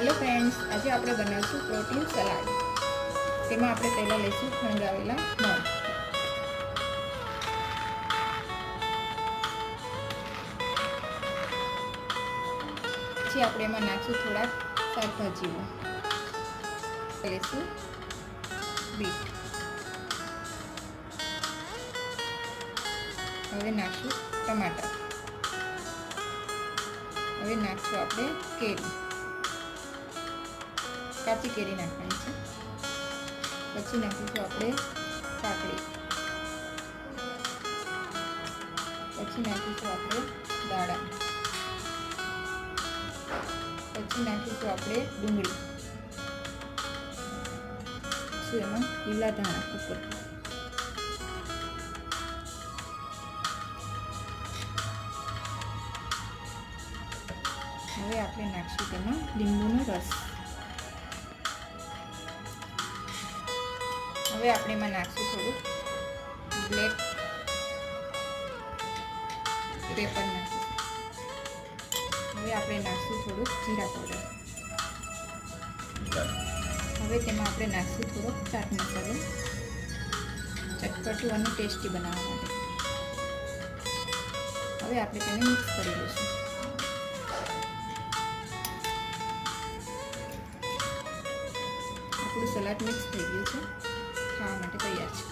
Hello friends, આજે આપણે બનાવીશું પ્રોટીન સલાડ. તેમાં આપણે પહેલાં લઈશું ફણગાવેલા મગ. પછી આપણે એમાં નાખશું થોડાક શાકભાજીઓ. લઈશું બીટ. હવે નાખશું ટમાટર. હવે નાખશું આપણે કેરી, કાચી કેરી નાખવાની છે. પછી નાખીશું આપણે કાકડી. પછી નાખીશું આપણે દાણા. પછી નાખીશું આપણે ડુંગળી. પછી એમાં લીલા ધાણા ઉપર. હવે આપણે નાખશું તેમાં લીંબુનો રસ. હવે આપણે એમાં નાખશું થોડું બ્લેક પેપર નાખીશું. હવે આપણે નાખશું થોડું જીરા પાવડર. હવે તેમાં આપણે નાખશું થોડો ચાટ મસાલો, ચટપટું અને ટેસ્ટી બનાવવા માટે. હવે આપણે તેને મિક્સ કરી લઈશું. આપણું સલાડ મિક્સ થઈ ગયું છે, ખાવા માટે તૈયાર છે.